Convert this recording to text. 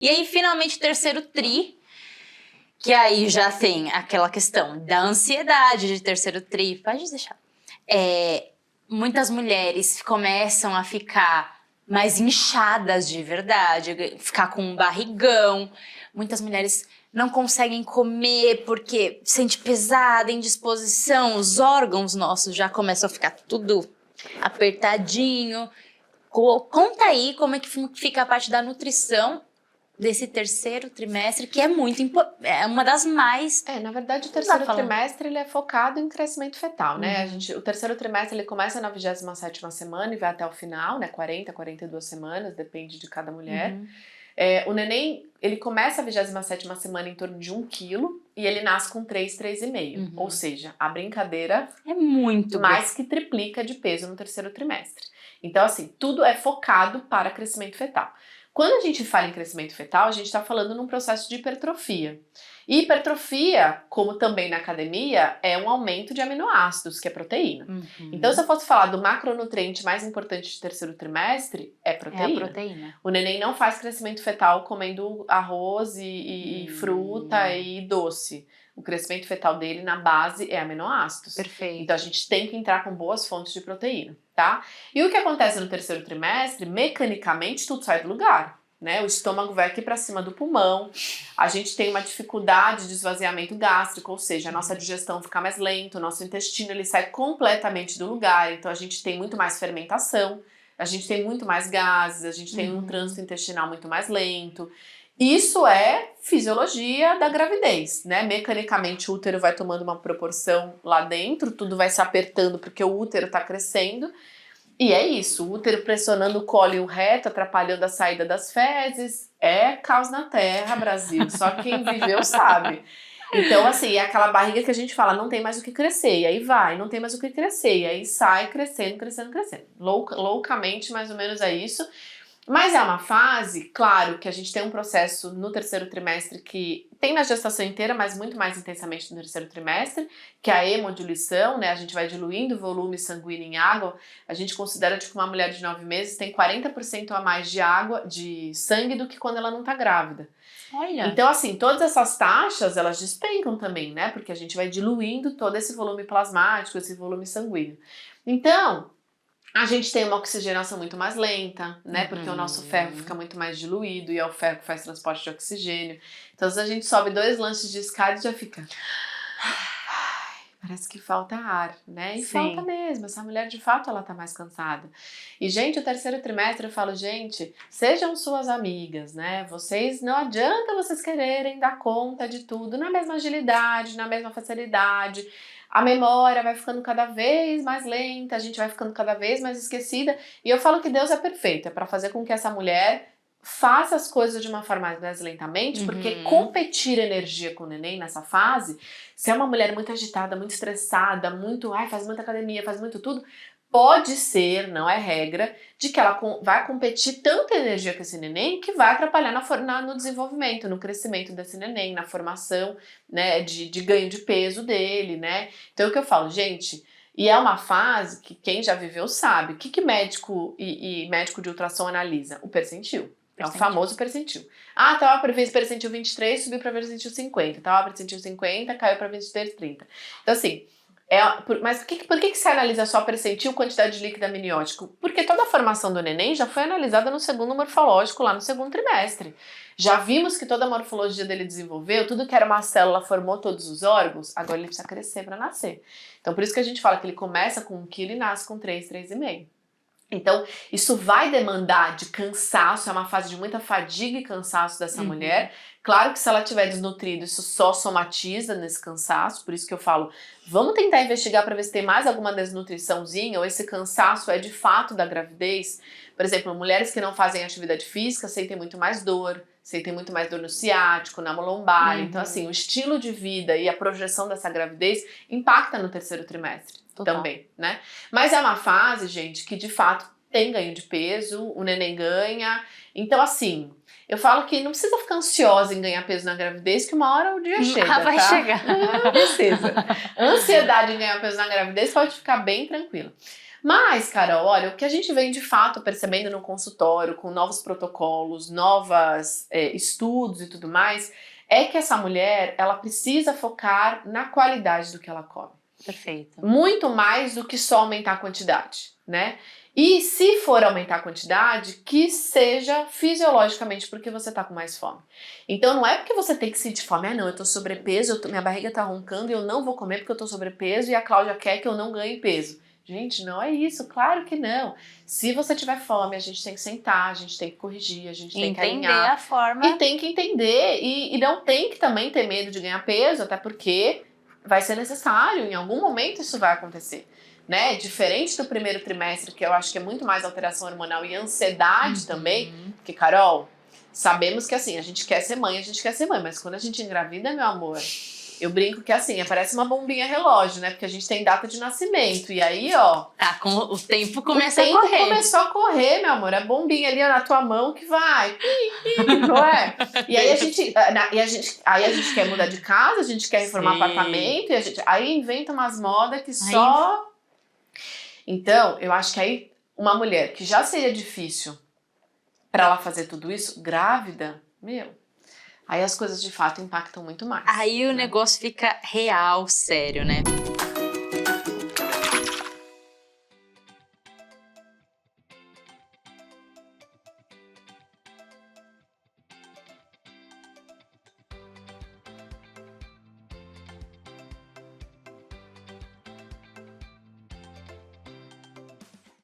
E aí, finalmente, terceiro tri, que aí já tem aquela questão da ansiedade de terceiro tri. Pode deixar. Muitas mulheres começam a ficar mais inchadas de verdade, ficar com um barrigão. Muitas mulheres não conseguem comer porque sente pesada, indisposição. Os órgãos nossos já começam a ficar tudo apertadinho. Conta aí como é que fica a parte da nutrição desse terceiro trimestre, que é muito é uma das mais... Na verdade, o terceiro trimestre ele é focado em crescimento fetal, né? O terceiro trimestre ele começa na 27ª semana e vai até o final, né? 40, 42 semanas, depende de cada mulher. O neném, ele começa a 27ª semana em torno de 1 quilo e ele nasce com 3, 3,5. Ou seja, a brincadeira é muito mais que triplica de peso no terceiro trimestre. Então, assim, tudo é focado para crescimento fetal. Quando a gente fala em crescimento fetal, a gente está falando num processo de hipertrofia. E hipertrofia, como também na academia, é um aumento de aminoácidos, que é proteína. Então, se eu fosse falar do macronutriente mais importante de terceiro trimestre, é proteína. É a proteína. O neném não faz crescimento fetal comendo arroz e fruta e doce. O crescimento fetal dele, na base, é aminoácidos. Perfeito. Então, a gente tem que entrar com boas fontes de proteína, tá? E o que acontece no terceiro trimestre, mecanicamente, tudo sai do lugar, né? O estômago vai aqui para cima do pulmão, a gente tem uma dificuldade de esvaziamento gástrico, ou seja, a nossa digestão fica mais lenta, o nosso intestino ele sai completamente do lugar, então a gente tem muito mais fermentação, a gente tem muito mais gases, a gente tem um trânsito intestinal muito mais lento. Isso é fisiologia da gravidez, né? Mecanicamente o útero vai tomando uma proporção lá dentro, tudo vai se apertando porque o útero está crescendo. E é isso, o útero pressionando o colo e o reto, atrapalhando a saída das fezes. É caos na terra, Brasil. Só quem viveu sabe. Então, assim, é aquela barriga que a gente fala, não tem mais o que crescer. E aí vai, não tem mais o que crescer. E aí sai crescendo, crescendo, crescendo. Loucamente, mais ou menos é isso. Mas é uma fase, claro, que a gente tem um processo no terceiro trimestre que tem na gestação inteira, mas muito mais intensamente no terceiro trimestre, que é a hemodiluição, né? A gente vai diluindo o volume sanguíneo em água. A gente considera que uma mulher de 9 meses tem 40% a mais de água, de sangue, do que quando ela não tá grávida. Olha. Então, assim, todas essas taxas, elas despencam também, né? Porque a gente vai diluindo todo esse volume plasmático, esse volume sanguíneo. Então, a gente tem uma oxigenação muito mais lenta, né? Porque o nosso ferro fica muito mais diluído e é o ferro que faz transporte de oxigênio. Então, se a gente sobe 2 lances de escada, já fica... Parece que falta ar, né? E falta mesmo. Essa mulher, de fato, ela tá mais cansada. E, gente, o terceiro trimestre, eu falo, gente, sejam suas amigas, né? Vocês, não adianta vocês quererem dar conta de tudo na mesma agilidade, na mesma facilidade. A memória vai ficando cada vez mais lenta, a gente vai ficando cada vez mais esquecida. E eu falo que Deus é perfeito, é para fazer com que essa mulher faça as coisas de uma forma mais lentamente, porque competir energia com o neném nessa fase, se é uma mulher muito agitada, muito estressada, muito, faz muita academia, faz muito tudo, pode ser, não é regra, de que ela vai competir tanta energia com esse neném que vai atrapalhar no desenvolvimento, no crescimento desse neném, na formação, né, de ganho de peso dele, né? Então o que eu falo, gente, e é uma fase que quem já viveu sabe, o que médico e médico de ultrassom analisa? O percentil. É o famoso percentil. Tava previsto percentil 23, subiu para percentil 50. Tava percentil 50, caiu para percentil 30. Então, assim, mas por que se analisa só percentil, quantidade de líquido amniótico? Porque toda a formação do neném já foi analisada no segundo morfológico, lá no segundo trimestre. Já vimos que toda a morfologia dele desenvolveu, tudo que era uma célula formou todos os órgãos, agora ele precisa crescer para nascer. Então, por isso que a gente fala que ele começa com 1 quilo e nasce com 3, 3,5. Então, isso vai demandar de cansaço, é uma fase de muita fadiga e cansaço dessa mulher. Claro que se ela estiver desnutrida, isso só somatiza nesse cansaço, por isso que eu falo, vamos tentar investigar para ver se tem mais alguma desnutriçãozinha, ou esse cansaço é de fato da gravidez. Por exemplo, mulheres que não fazem atividade física sentem muito mais dor no ciático, na lombar. Então, assim, o estilo de vida e a projeção dessa gravidez impacta no terceiro trimestre. Total. Também, né? Mas é uma fase, gente, que de fato tem ganho de peso, o neném ganha. Então, assim, Eu falo que não precisa ficar ansiosa em ganhar peso na gravidez, que uma hora o dia chega, vai tá? chegar. Não precisa. Ansiedade em ganhar peso na gravidez pode ficar bem tranquila. Mas, Carol, olha, o que a gente vem de fato percebendo no consultório, com novos protocolos, novos estudos e tudo mais, é que essa mulher, ela precisa focar na qualidade do que ela come. Perfeito. Muito mais do que só aumentar a quantidade, né? E se for aumentar a quantidade, que seja fisiologicamente porque você tá com mais fome. Então não é porque você tem que sentir fome, não, eu tô sobrepeso, minha barriga tá roncando e eu não vou comer porque eu tô sobrepeso e a Cláudia quer que eu não ganhe peso. Gente, não é isso, claro que não. Se você tiver fome, a gente tem que sentar, a gente tem que corrigir, a gente tem que alinhar. Entender a forma. E tem que entender, e não tem que também ter medo de ganhar peso, até porque vai ser necessário, em algum momento isso vai acontecer. Né? Diferente do primeiro trimestre, que eu acho que é muito mais alteração hormonal e ansiedade também, porque, Carol, sabemos que assim, a gente quer ser mãe, mas quando a gente engravida, meu amor, eu brinco que assim, parece uma bombinha relógio, né? Porque a gente tem data de nascimento, e aí, ó... Tá, o tempo começa a correr. O tempo começou a correr, meu amor, a bombinha ali na tua mão que vai, não é? E aí a gente quer mudar de casa, a gente quer reformar apartamento, e aí inventa umas modas que só... Então, eu acho que aí uma mulher que já seria difícil para ela fazer tudo isso, grávida, meu, aí as coisas de fato impactam muito mais. Aí o negócio fica real, sério, né?